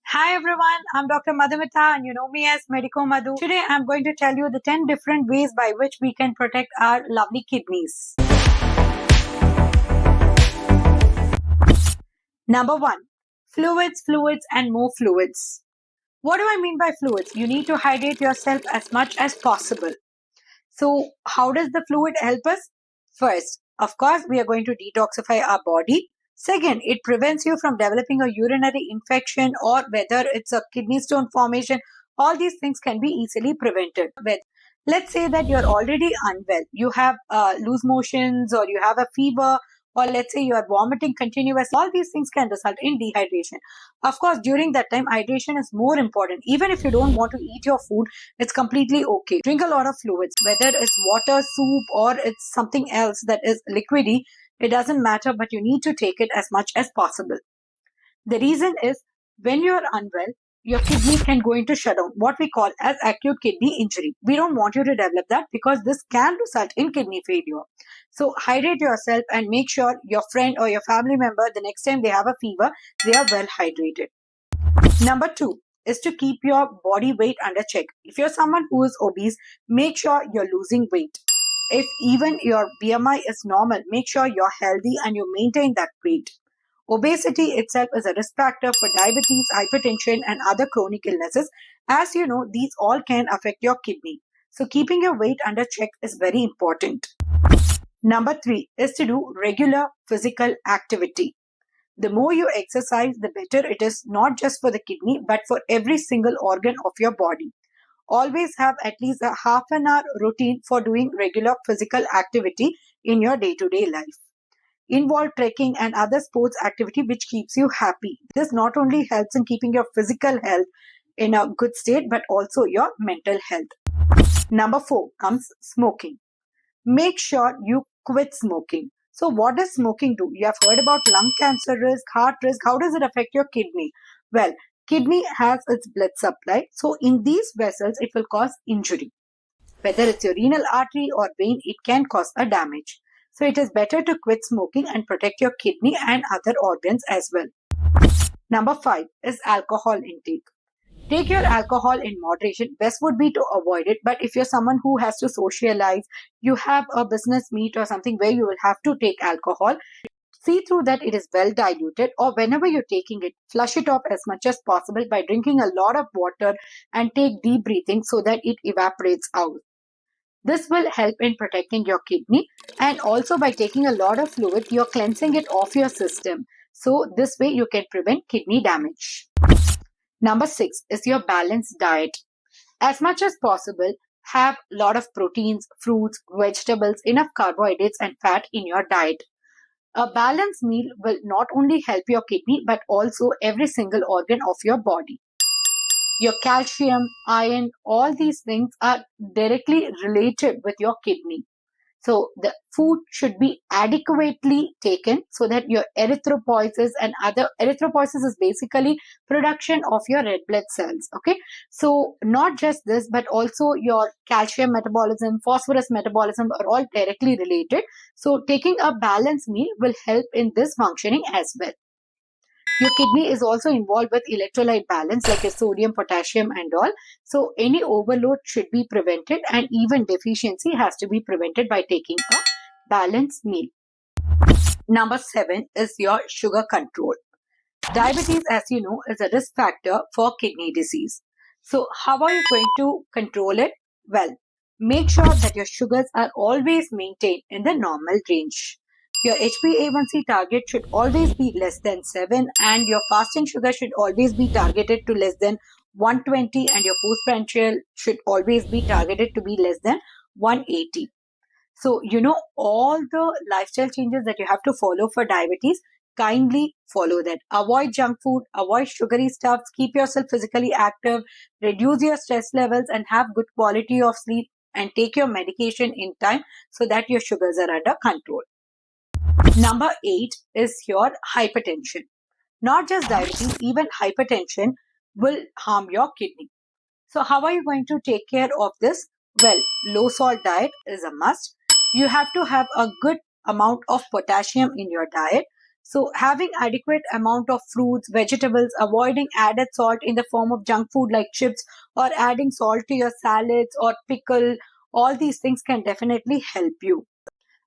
Hi everyone, I'm Dr. Madhumita and you know me as MedicoMadhu. Today I'm going to tell you the 10 different ways by which we can protect our lovely kidneys. Number 1. Fluids and more fluids. What do I mean by fluids? You need to hydrate yourself as much as possible. So how does the fluid help us? First, of course, we are going to detoxify our body. Second, it prevents you from developing a urinary infection or whether it's a kidney stone formation. All these things can be easily prevented. Let's say that you're already unwell. You have loose motions or you have a fever or let's say you are vomiting continuously. All these things can result in dehydration. Of course, during that time, hydration is more important. Even if you don't want to eat your food, it's completely okay. Drink a lot of fluids, whether it's water, soup, or it's something else that is liquidy. It doesn't matter, but you need to take it as much as possible. The reason is when you're unwell, your kidney can go into shutdown, what we call as acute kidney injury. We don't want you to develop that because this can result in kidney failure. So hydrate yourself and make sure your friend or your family member, the next time they have a fever, they are well hydrated. Number 2 is to keep your body weight under check. If you're someone who is obese, make sure you're losing weight. If even your BMI is normal, make sure you're healthy and you maintain that weight. Obesity itself is a risk factor for diabetes, hypertension, and other chronic illnesses. As you know, these all can affect your kidney. So, keeping your weight under check is very important. Number 3 is to do regular physical activity. The more you exercise, the better it is, not just for the kidney, but for every single organ of your body. Always have at least a half an hour routine for doing regular physical activity in your day to day life. Involve trekking and other sports activity which keeps you happy. This not only helps in keeping your physical health in a good state, but also your mental health. Number 4 comes smoking. Make sure you quit smoking. So what does smoking do? You have heard about lung cancer risk, heart risk. How does it affect your kidney? Well, kidney has its blood supply. So in these vessels, it will cause injury. Whether it's your renal artery or vein, it can cause a damage. So it is better to quit smoking and protect your kidney and other organs as well. Number 5 is alcohol intake. Take your alcohol in moderation. Best would be to avoid it. But if you're someone who has to socialize, you have a business meet or something where you will have to take alcohol, see through that it is well diluted, or whenever you're taking it, flush it off as much as possible by drinking a lot of water and take deep breathing so that it evaporates out. This will help in protecting your kidney, and also by taking a lot of fluid, you're cleansing it off your system. So this way you can prevent kidney damage. Number 6 is your balanced diet. As much as possible, have a lot of proteins, fruits, vegetables, enough carbohydrates and fat in your diet. A balanced meal will not only help your kidney but also every single organ of your body. Your calcium, iron, all these things are directly related with your kidney. So the food should be adequately taken so that your erythropoiesis and other erythropoiesis is basically production of your red blood cells. Okay. So not just this, but also your calcium metabolism, phosphorus metabolism are all directly related. So taking a balanced meal will help in this functioning as well. Your kidney is also involved with electrolyte balance like your sodium, potassium and all. So any overload should be prevented and even deficiency has to be prevented by taking a balanced meal. Number 7 is your sugar control. Diabetes, as you know, is a risk factor for kidney disease. So how are you going to control it? Well, make sure that your sugars are always maintained in the normal range. Your HbA1c target should always be less than 7 and your fasting sugar should always be targeted to less than 120 and your postprandial should always be targeted to be less than 180. So, you know, all the lifestyle changes that you have to follow for diabetes, kindly follow that. Avoid junk food, avoid sugary stuffs, keep yourself physically active, reduce your stress levels and have good quality of sleep and take your medication in time so that your sugars are under control. Number 8 is your hypertension. Not just diabetes, even hypertension will harm your kidney. So how are you going to take care of this? Well, low salt diet is a must. You have to have a good amount of potassium in your diet. So having adequate amount of fruits, vegetables, avoiding added salt in the form of junk food like chips or adding salt to your salads or pickle, all these things can definitely help you.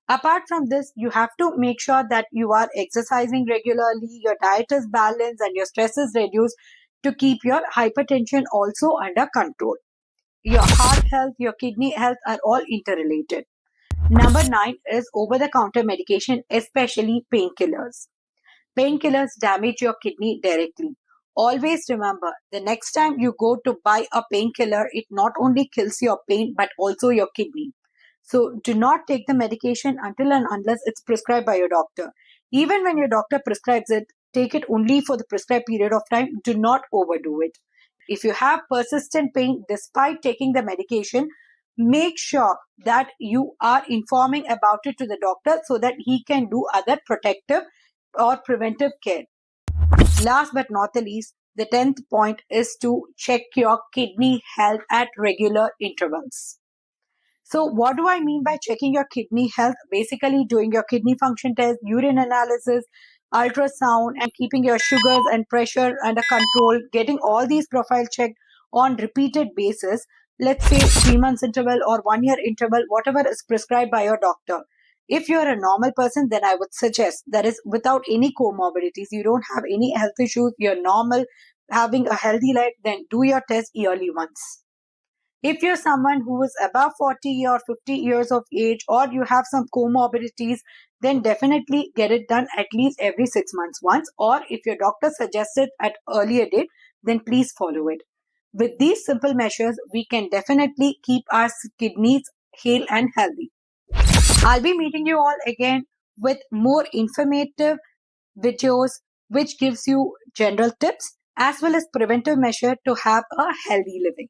Apart from this, you have to make sure that you are exercising regularly, your diet is balanced, and your stress is reduced to keep your hypertension also under control. Your heart health, your kidney health are all interrelated. Number 9 is over the counter medication, especially painkillers. Painkillers damage your kidney directly. Always remember, the next time you go to buy a painkiller, it not only kills your pain but also your kidney. So do not take the medication until and unless it's prescribed by your doctor. Even when your doctor prescribes it, take it only for the prescribed period of time. Do not overdo it. If you have persistent pain despite taking the medication, make sure that you are informing about it to the doctor so that he can do other protective or preventive care. Last but not the least, the 10th point is to check your kidney health at regular intervals. So, what do I mean by checking your kidney health? Basically, doing your kidney function test, urine analysis, ultrasound, and keeping your sugars and pressure under control, getting all these profiles checked on repeated basis. Let's say 3 months interval or 1 year interval, whatever is prescribed by your doctor. If you're a normal person, then I would suggest that is without any comorbidities, you don't have any health issues, you're normal, having a healthy life, then do your test yearly once. If you're someone who is above 40 or 50 years of age or you have some comorbidities, then definitely get it done at least every 6 months once. Or if your doctor suggests it at earlier date, then please follow it. With these simple measures, we can definitely keep our kidneys hale and healthy. I'll be meeting you all again with more informative videos which gives you general tips as well as preventive measure to have a healthy living.